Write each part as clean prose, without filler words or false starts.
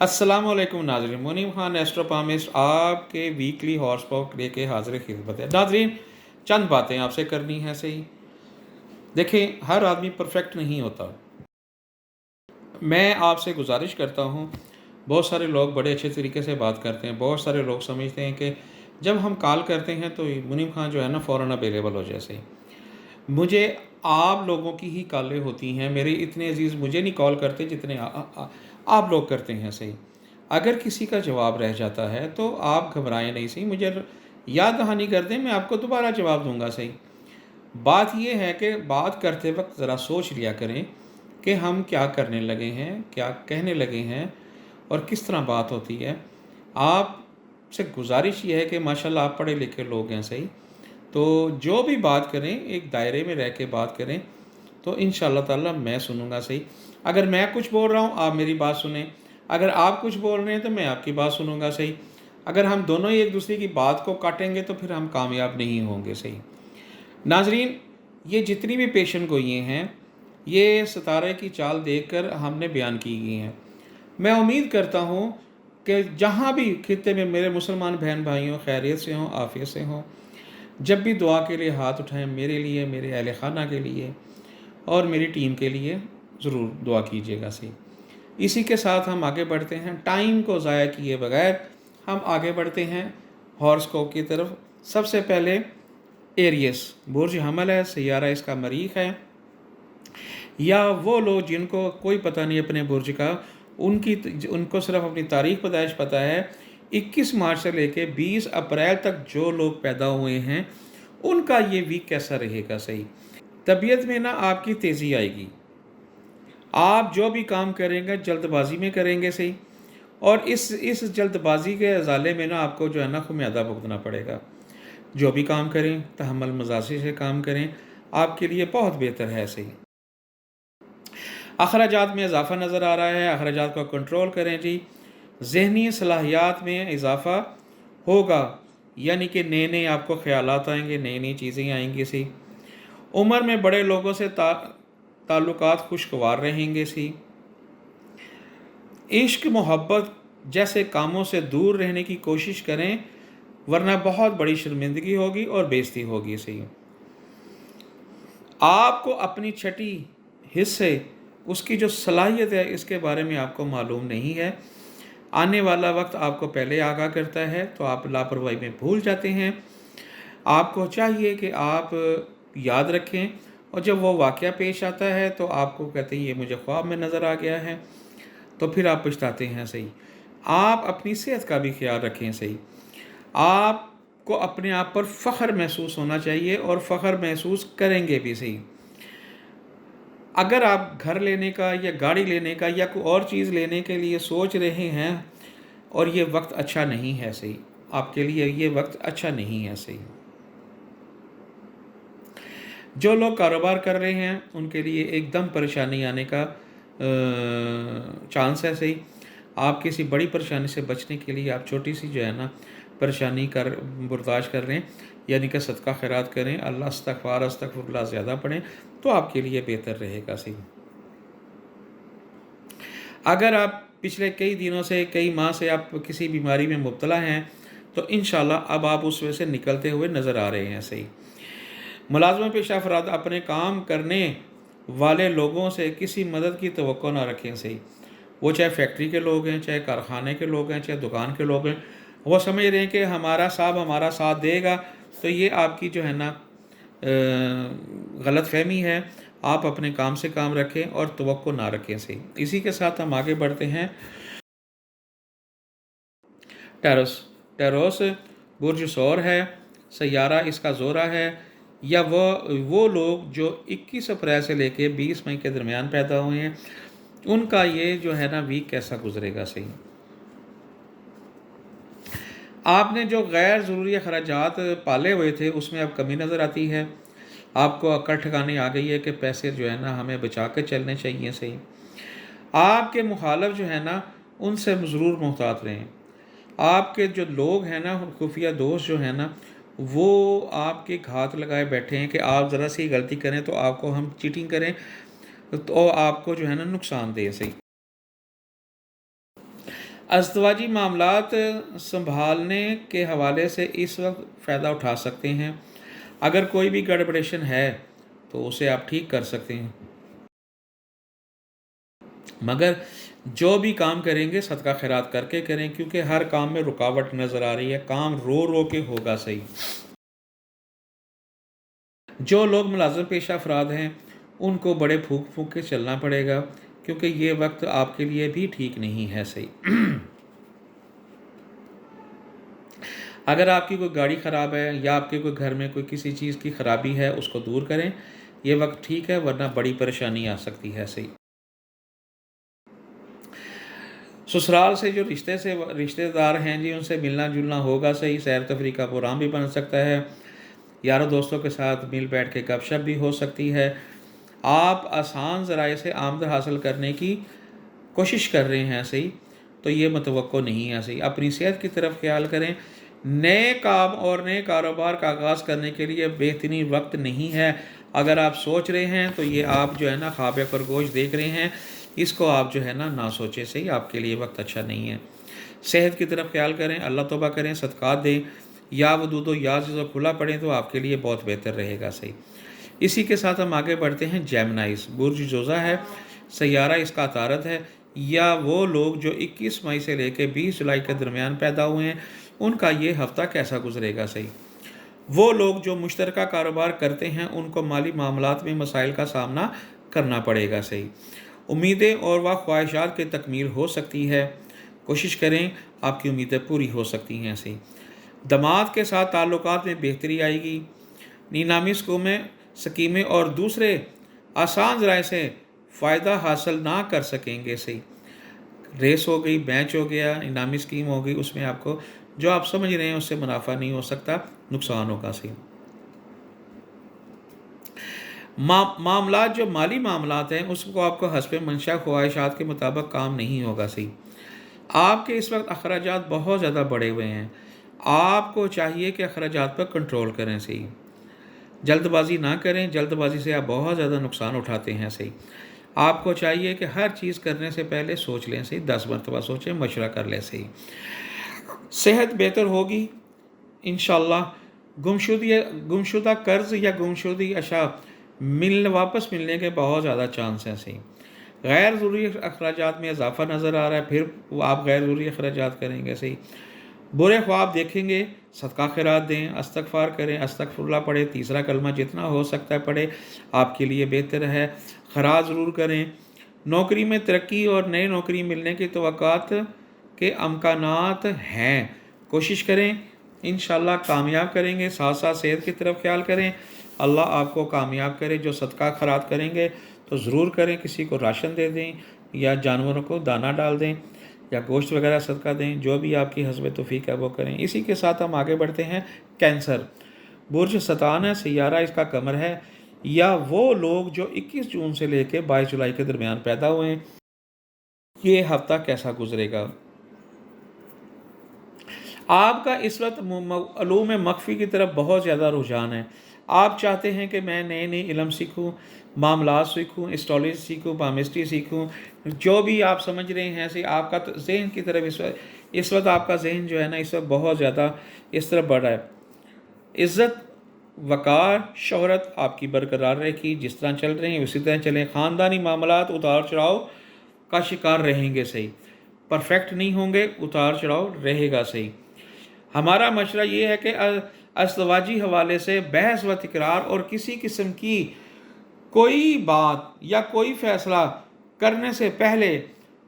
अस्सलाम वालेकुम नाज़रीन, मुनीम खान एस्ट्रोपामिस्ट आपके वीकली हॉर्स पॉक लेके हाजिर खिदमत है। नाज़रीन, चंद बातें आपसे करनी है। सही देखें, हर आदमी परफेक्ट नहीं होता। मैं आपसे गुजारिश करता हूँ, बहुत सारे लोग बड़े अच्छे तरीके से बात करते हैं। बहुत सारे लोग समझते हैं कि जब हम कॉल करते हैं तो मुनीम खान जो है ना फ़ौरन अवेलेबल हो जाए। सही मुझे आप लोगों की ही कॉलें होती हैं, मेरे इतने अजीज़ मुझे नहीं कॉल करते जितने आप लोग करते हैं। सही अगर किसी का जवाब रह जाता है तो आप घबराएं नहीं। सही मुझे याद दहानी कर दें, मैं आपको दोबारा जवाब दूंगा। सही बात यह है कि बात करते वक्त ज़रा सोच लिया करें कि हम क्या करने लगे हैं, क्या कहने लगे हैं और किस तरह बात होती है। आपसे गुजारिश ये है कि माशाल्लाह आप पढ़े लिखे लोग हैं। सही तो जो भी बात करें एक दायरे में रह के बात करें तो इंशाअल्लाह ताला मैं सुनूंगा। सही अगर मैं कुछ बोल रहा हूँ आप मेरी बात सुने, अगर आप कुछ बोल रहे हैं तो मैं आपकी बात सुनूंगा। सही अगर हम दोनों ही एक दूसरे की बात को काटेंगे तो फिर हम कामयाब नहीं होंगे। सही नाजरीन, ये जितनी भी पेशन गोइयाँ हैं ये सितारे की चाल देखकर हमने बयान की गई हैं। मैं उम्मीद करता हूँ कि जहाँ भी खित्ते में मेरे मुसलमान बहन भाइयों खैरियत से हों, आफियत से हों, जब भी दुआ के लिए हाथ उठाएं मेरे लिए, मेरे अहल खाना के लिए और मेरी टीम के लिए ज़रूर दुआ कीजिएगा। सही इसी के साथ हम आगे बढ़ते हैं, टाइम को ज़ाया किए बगैर हम आगे बढ़ते हैं हॉरोस्कोप की तरफ। सबसे पहले एरियस बुर्ज हमल है, सैयारा इसका मरीख है। या वो लोग जिनको कोई पता नहीं अपने बुर्ज का, उनको सिर्फ अपनी तारीख पैदाइश पता है। 21 मार्च से लेके 20 अप्रैल तक जो लोग पैदा हुए हैं उनका ये वीक कैसा रहेगा। सही तबीयत में ना आपकी तेज़ी आएगी, आप जो भी काम करेंगे जल्दबाजी में करेंगे। सही और इस जल्दबाजी के अजाले में ना आपको जो है ना खुमियादा भुगतना पड़ेगा। जो भी काम करें तहम्मुल मजाजी से काम करें, आपके लिए बहुत बेहतर है। सही अखराजात में इजाफा नज़र आ रहा है, अखराजात को कंट्रोल करें जी। जहनी सलाहियात में इजाफा होगा, यानी कि नए नए आपको ख्यालात आएंगे, नई नई चीज़ें आएंगी। सही उम्र में बड़े लोगों से ताल्लुकात खुशगवार रहेंगे। सी इश्क मोहब्बत जैसे कामों से दूर रहने की कोशिश करें, वरना बहुत बड़ी शर्मिंदगी होगी और बेइज्जती होगी। सही आपको अपनी छठी हिस्से उसकी जो सलाहियत है इसके बारे में आपको मालूम नहीं है। आने वाला वक्त आपको पहले आगाह करता है तो आप लापरवाही में भूल जाते हैं। आपको चाहिए कि आप याद रखें और जब वो वाक़या पेश आता है तो आपको कहते हैं ये मुझे ख्वाब में नज़र आ गया है, तो फिर आप पछताते हैं। सही आप अपनी सेहत का भी ख्याल रखें। सही आपको अपने आप पर फ़ख्र महसूस होना चाहिए और फ़ख्र महसूस करेंगे भी। सही अगर आप घर लेने का या गाड़ी लेने का या कोई और चीज़ लेने के लिए सोच रहे हैं और ये वक्त अच्छा नहीं है, सही आपके लिए ये वक्त अच्छा नहीं है। सही जो लोग कारोबार कर रहे हैं उनके लिए एकदम परेशानी आने का चांस है। सही आप किसी बड़ी परेशानी से बचने के लिए आप छोटी सी जो है ना परेशानी बर्दाश्त कर रहे हैं, यानी कि सदका खैरात करें, अल्लाह अस्तगफुरुल्लाह ज़्यादा पढ़ें तो आपके लिए बेहतर रहेगा। सही अगर आप पिछले कई दिनों से, कई माह से आप किसी बीमारी में मुब्तला हैं तो इंशाल्लाह अब आप उस वजह से निकलते हुए नज़र आ रहे हैं। सही मुलाज़िम पेशा अफराद अपने काम करने वाले लोगों से किसी मदद की तवक्को ना रखें। सही वो चाहे फैक्ट्री के लोग हैं, चाहे कारखाने के लोग हैं, चाहे दुकान के लोग हैं, वो समझ रहे हैं कि हमारा साहब हमारा साथ देगा, तो ये आपकी जो है ना गलत फहमी है। आप अपने काम से काम रखें और तवक्को ना रखें। सही इसी के साथ हम आगे बढ़ते हैं। टेरोस टेरोस बुर्ज सौर है, सैयारा इसका ज़ोरा है। या वो लोग जो 21 अप्रैल से लेके 20 मई के दरमियान पैदा हुए हैं उनका ये जो है ना वीक कैसा गुजरेगा। सही आपने जो गैर ज़रूरी अखराजात पाले हुए थे उसमें अब कमी नज़र आती है। आपको अक्ल ठिकाने आ गई है कि पैसे जो है ना हमें बचा के चलने चाहिए। सही आपके मुखालफ जो है ना उनसे ज़रूर मोहतात रहें। आपके जो लोग हैं ना खुफिया दोस्त जो है ना वो आपके घात लगाए बैठे हैं कि आप ज़रा सी गलती करें तो आपको हम चीटिंग करें तो आपको जो है ना नुकसान दे। सही अज़दवाजी मामलात संभालने के हवाले से इस वक्त फ़ायदा उठा सकते हैं। अगर कोई भी गड़बड़ेशन है तो उसे आप ठीक कर सकते हैं, मगर जो भी काम करेंगे सदका खैरात करके करें, क्योंकि हर काम में रुकावट नज़र आ रही है। काम रो रो के होगा सही। जो लोग मुलाज़िम पेशा अफराद हैं उनको बड़े फूंक फूंक के चलना पड़ेगा, क्योंकि ये वक्त आपके लिए भी ठीक नहीं है सही। अगर आपकी कोई गाड़ी ख़राब है या आपके कोई घर में कोई किसी चीज़ की ख़राबी है, उसको दूर करें। ये वक्त ठीक है, वरना बड़ी परेशानी आ सकती है सही। ससुराल से जो रिश्तेदार हैं जी, उनसे मिलना जुलना होगा सही। सैर तफरी का प्रोग्राम भी बन सकता है। यारों दोस्तों के साथ मिल बैठ के गपशप भी हो सकती है। आप आसान ज़राए से आमद हासिल करने की कोशिश कर रहे हैं सही, तो ये मतवक्को नहीं है सही। अपनी सेहत की तरफ ख्याल करें। नए काम और नए कारोबार का आगाज़ करने के लिए बेहतरीन वक्त नहीं है। अगर आप सोच रहे हैं तो ये आप जो है ना ख्वाब खरगोश देख रहे हैं, इसको आप जो है ना सोचें सही। आपके लिए वक्त अच्छा नहीं है। सेहत की तरफ ख्याल करें, अल्लाह तौबा करें, सदक़ात दें, या वदूदो या जो खुला पड़ें तो आपके लिए बहुत बेहतर रहेगा सही। इसी के साथ हम आगे बढ़ते हैं। जेमिनाइज बुर्ज जोज़ा है, सैयारा इसका तारद है। या वो लोग जो 21 मई से लेकर 20 जुलाई के दरमियान पैदा हुए हैं, उनका ये हफ़्ता कैसा गुजरेगा सही। वो लोग जो मुश्तरका कारोबार करते हैं, उनको माली मामलात में मसाइल का सामना करना पड़ेगा सही। उम्मीदें और वह ख्वाहिशात की तकमील हो सकती है। कोशिश करें, आपकी उम्मीदें पूरी हो सकती हैं सही। दमाद के साथ ताल्लुकात में बेहतरी आएगी। नीलामी स्कीमें और दूसरे आसान ज़राए से फ़ायदा हासिल ना कर सकेंगे सही। रेस हो गई, मैच हो गया, इनामी स्कीम हो गई, उसमें आपको जो आप समझ रहे हैं उससे मुनाफा नहीं हो सकता, नुकसान होगा सही। मामलात जो माली मामलात हैं, उसको आपको हस्ब मंशा ख्वाहिशात के मुताबिक काम नहीं होगा सही। आपके इस वक्त अखराजात बहुत ज़्यादा बढ़े हुए हैं। आपको चाहिए कि अखराजात पर कंट्रोल करें सही। जल्दबाजी ना करें, जल्दबाजी से आप बहुत ज़्यादा नुकसान उठाते हैं सही। आपको चाहिए कि हर चीज़ करने से पहले सोच लें सही, 10 मरतबा सोचें, मशवरा कर लें सही। सेहत बेहतर होगी इंशाअल्लाह। गुमशुदा कर्ज़ या गुमशुदी अशा वापस मिलने के बहुत ज़्यादा चांस हैं सही। गैर ज़रूरी अखराजात में इजाफा नज़र आ रहा है, फिर आप गैर ज़रूरी अखराजात करेंगे सही। बुरे ख्वाब देखेंगे, सदका खैरात दें, अस्तगफार करें, अस्तगफिरुल्लाह पढ़ें, तीसरा कलमा जितना हो सकता है पढ़ें, आपके लिए बेहतर है। खराज ज़रूर करें। नौकरी में तरक्की और नई नौकरी मिलने की तवक्कात के अमकानात हैं। कोशिश करें, इंशाअल्लाह कामयाब करेंगे। साथ साथ सेहत की तरफ ख्याल करें, अल्लाह आपको कामयाब करे। जो सदका खैरात करेंगे तो ज़रूर करें। किसी को राशन दे दें या जानवरों को दाना डाल दें या गोश्त वगैरह सदका दें, जो भी आपकी हस्ब तौफीक है वो करें। इसी के साथ हम आगे बढ़ते हैं। कैंसर बुर्ज सतान है, सैयारा इसका कमर है। या वो लोग जो 21 जून से लेकर 22 जुलाई के दरमियान पैदा हुए हैं, ये हफ्ता कैसा गुजरेगा। आपका इस वक्त उलूम मख्फी की तरफ बहुत ज़्यादा रुझान है। आप चाहते हैं कि मैं नए नए इल्म सीखूं, मामलात सीखूं, एस्ट्रोलॉजी सीखूं, पामिस्ट्री सीखूं, जो भी आप समझ रहे हैं ऐसे आपका जहन की तरफ इस वक्त आपका जहन जो है ना इस वक्त बहुत ज़्यादा इस तरफ बढ़ रहा है। इज़्ज़त वक़ार शोहरत आपकी बरकरार रहेगी। जिस तरह चल रहे हैं उसी तरह चलें। ख़ानदानी मामलात उतार चढ़ाव का शिकार रहेंगे सही। परफेक्ट नहीं होंगे, उतार चढ़ाव रहेगा सही। हमारा मशवरा ये है कि अज़दवाजी हवाले से बहस व तकरार और किसी किस्म की कोई बात या कोई फ़ैसला करने से पहले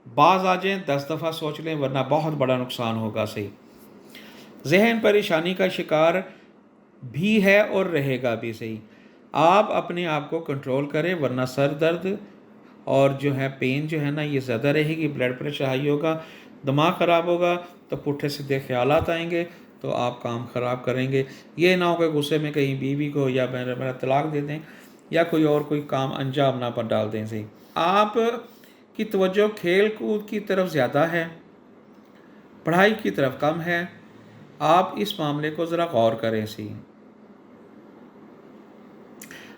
बाज आ जाएँ, 10 दफ़ा सोच लें, वरना बहुत बड़ा नुकसान होगा सही। जहन परेशानी का शिकार भी है और रहेगा भी सही। आप अपने आप को कंट्रोल करें, वरना सर दर्द और जो है पेन जो है ना ये ज़्यादा रहेगी। ब्लड प्रेशर हाई होगा, दिमाग ख़राब होगा, तो पुट्ठे सीधे ख्यालात आएंगे, तो आप काम ख़राब करेंगे। ये ना हो कि गुस्से में कहीं बीवी को या मेरा तलाक दे दें या कोई काम अंजाम ना पर डाल दें सही। आप की तवज्जो खेल कूद की तरफ ज़्यादा है, पढ़ाई की तरफ कम है। आप इस मामले को ज़रा गौर करें सही।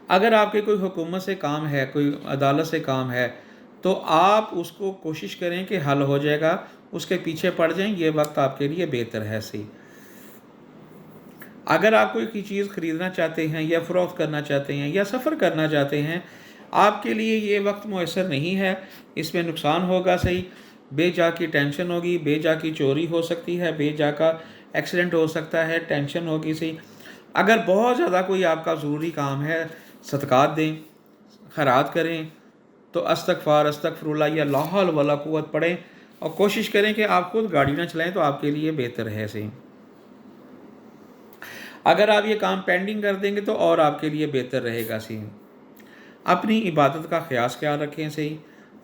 अगर आपके कोई हुकूमत से काम है, कोई अदालत से काम है, तो आप उसको कोशिश करें कि हल हो जाएगा, उसके पीछे पड़ जाएं, ये वक्त आपके लिए बेहतर है सही। अगर आप कोई चीज़ ख़रीदना चाहते हैं या फ़रोख्त करना चाहते हैं या सफ़र करना चाहते हैं, आपके लिए ये वक्त मुयसर नहीं है, इसमें नुकसान होगा सही, बेजा की टेंशन होगी, बेजा की चोरी हो सकती है, बेजा का एक्सीडेंट हो सकता है, टेंशन होगी सही। अगर बहुत ज़्यादा कोई आपका ज़रूरी काम है, सदक़ात दें, खैरात करें, तो अस्तगफ़ार अस्तगफ़िरुल्लाह या ला हौल वला कुव्वत पढ़ें और कोशिश करें कि आप खुद गाड़ी ना चलाएं, तो आपके लिए बेहतर है सही। अगर आप ये काम पेंडिंग कर देंगे तो और आपके लिए बेहतर रहेगा सही। अपनी इबादत का ख्याल रखें सही,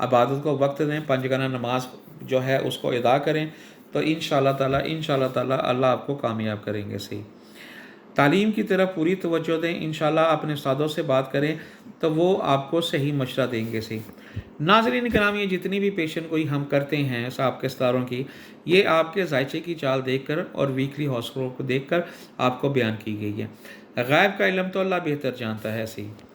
इबादत को वक्त दें, 5 गना नमाज जो है उसको अदा करें, तो इंशाअल्लाह ताला अल्लाह आपको कामयाब करेंगे सही। तालीम की तरफ पूरी तवज्जो दें, इंशाअल्लाह अपने उस्तादों से बात करें तो वो आपको सही मशवरा देंगे सही। नाज़रीन किराम, ये जितनी भी पेशन गोई हम करते हैं साहब के सितारों की, ये आपके जायचे की चाल देखकर और वीकली हॉस्पिटल को देखकर आपको बयान की गई है। गैब का इल्म तो अल्लाह बेहतर जानता है सही।